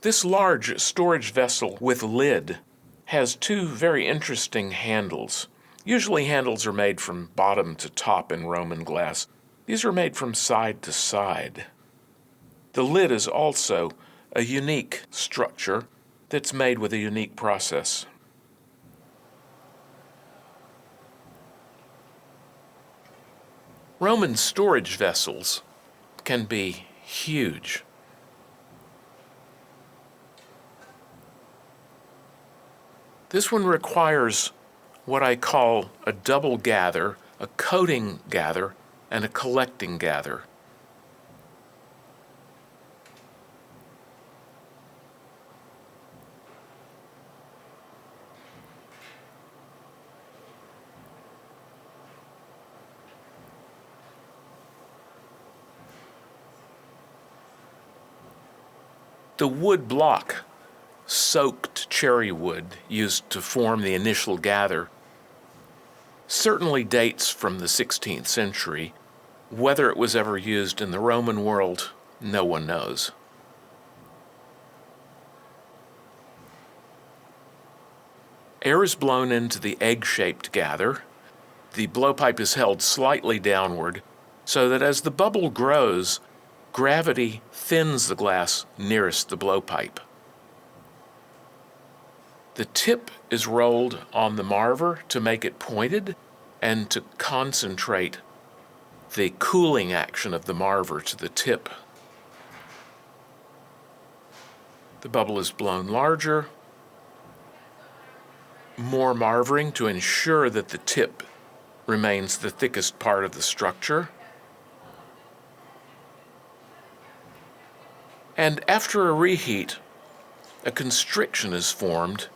This large storage vessel with lid has two very interesting handles. Usually handles are made from bottom to top in Roman glass. These are made from side to side. The lid is also a unique structure that's made with a unique process. Roman storage vessels can be huge. This one requires what I call a double gather, a coating gather, and a collecting gather. The wood block, soaked cherry wood used to form the initial gather, certainly dates from the 16th century. Whether it was ever used in the Roman world, no one knows. Air is blown into the egg-shaped gather. The blowpipe is held slightly downward so that as the bubble grows, gravity thins the glass nearest the blowpipe. The tip is rolled on the marver to make it pointed and to concentrate the cooling action of the marver to the tip. The bubble is blown larger, more marvering to ensure that the tip remains the thickest part of the structure. And after a reheat, a constriction is formed,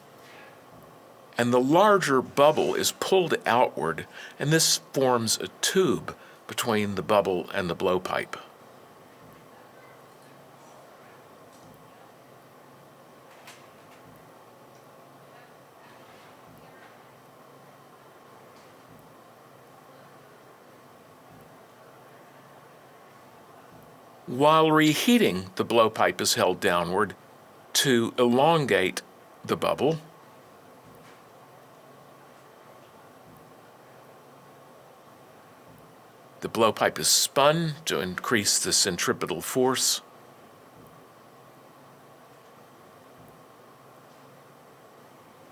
and the larger bubble is pulled outward, and this forms a tube between the bubble and the blowpipe. While reheating, the blowpipe is held downward to elongate the bubble. The blowpipe is spun to increase the centripetal force.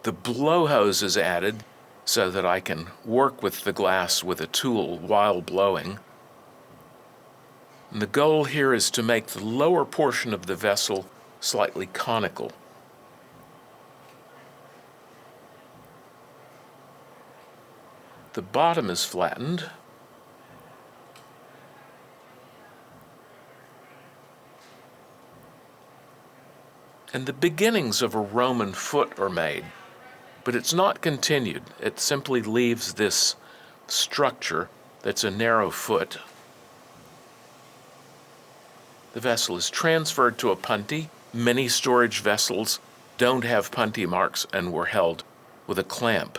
The blowhose is added so that I can work with the glass with a tool while blowing. And the goal here is to make the lower portion of the vessel slightly conical. The bottom is flattened. And the beginnings of a Roman foot are made, but it's not continued. It simply leaves this structure that's a narrow foot. The vessel is transferred to a punty. Many storage vessels don't have punty marks and were held with a clamp.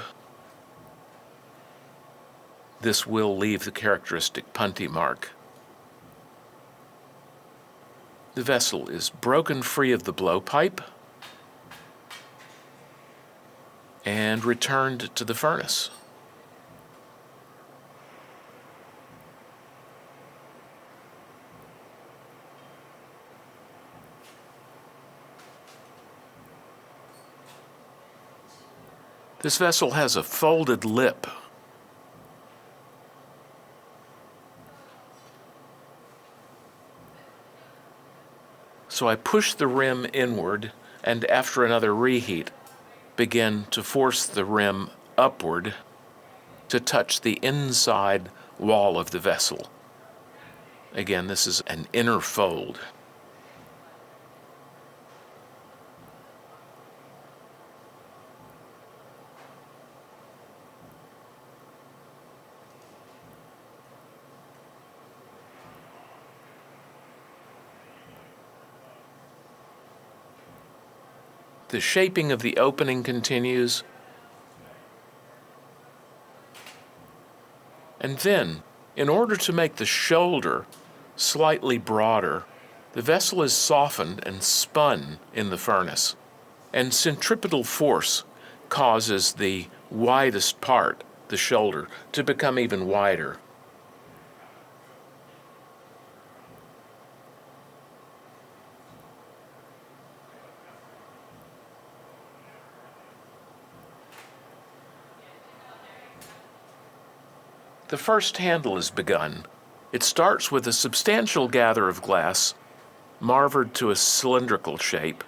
This will leave the characteristic punty mark. The vessel is broken free of the blowpipe and returned to the furnace. This vessel has a folded lip. So I push the rim inward, and after another reheat, begin to force the rim upward to touch the inside wall of the vessel. Again, this is an inner fold. The shaping of the opening continues. And then, in order to make the shoulder slightly broader, The vessel is softened and spun in the furnace, and centripetal force causes the widest part, the shoulder, to become even wider. The first handle is begun. It starts with a substantial gather of glass, marvered to a cylindrical shape.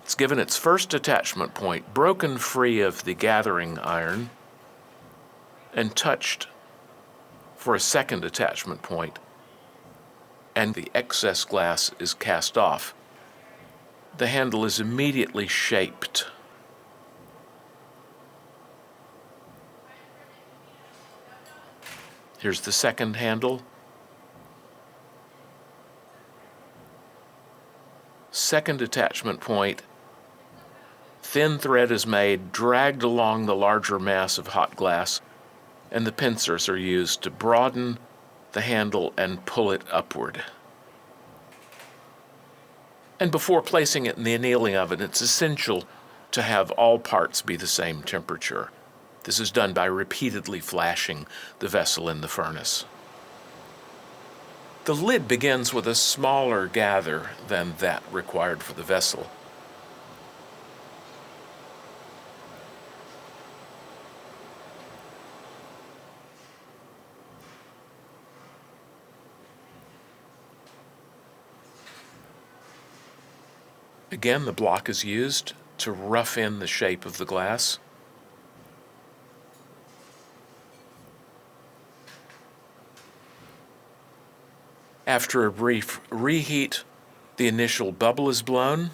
It's given its first attachment point, broken free of the gathering iron, and touched for a second attachment point, and the excess glass is cast off. The handle is immediately shaped. Here's the second handle. Second attachment point. Thin thread is made, dragged along the larger mass of hot glass, and the pincers are used to broaden the handle and pull it upward. And before placing it in the annealing oven, it's essential to have all parts be the same temperature. This is done by repeatedly flashing the vessel in the furnace. The lid begins with a smaller gather than that required for the vessel. Again, the block is used to rough in the shape of the glass. After a brief reheat, the initial bubble is blown.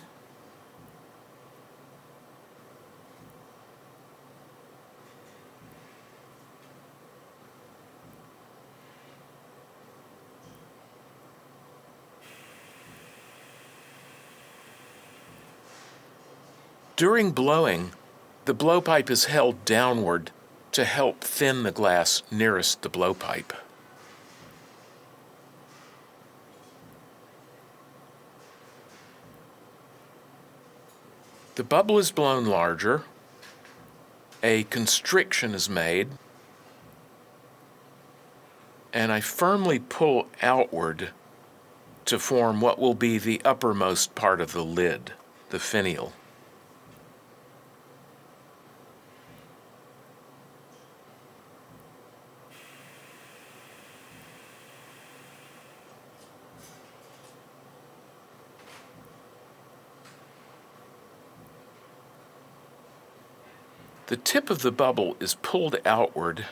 During blowing, the blowpipe is held downward to help thin the glass nearest the blowpipe. The bubble is blown larger, a constriction is made, and I firmly pull outward to form what will be the uppermost part of the lid, the finial. The tip of the bubble is pulled outward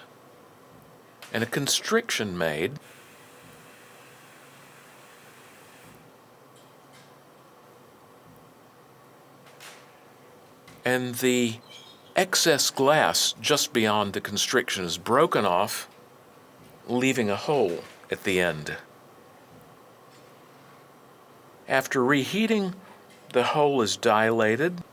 and a constriction made, and the excess glass just beyond the constriction is broken off, leaving a hole at the end. After reheating, the hole is dilated,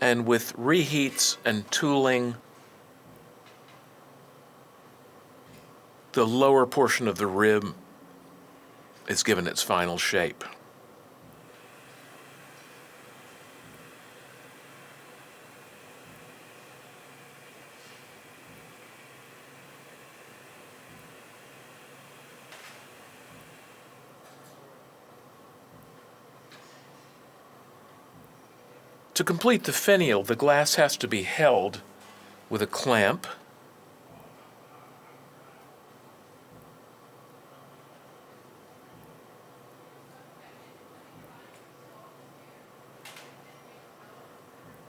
and with reheats and tooling, the lower portion of the rib is given its final shape. To complete the finial, the glass has to be held with a clamp.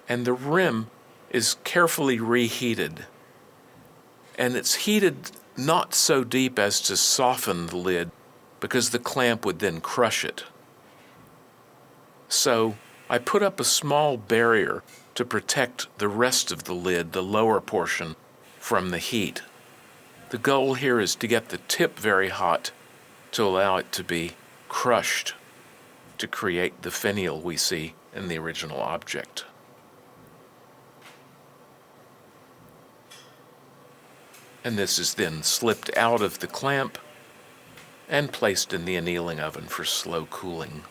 And the rim is carefully reheated. And it's heated not so deep as to soften the lid, because the clamp would then crush it. So I put up a small barrier to protect the rest of the lid, the lower portion, from the heat. The goal here is to get the tip very hot to allow it to be crushed to create the finial we see in the original object. And this is then slipped out of the clamp and placed in the annealing oven for slow cooling.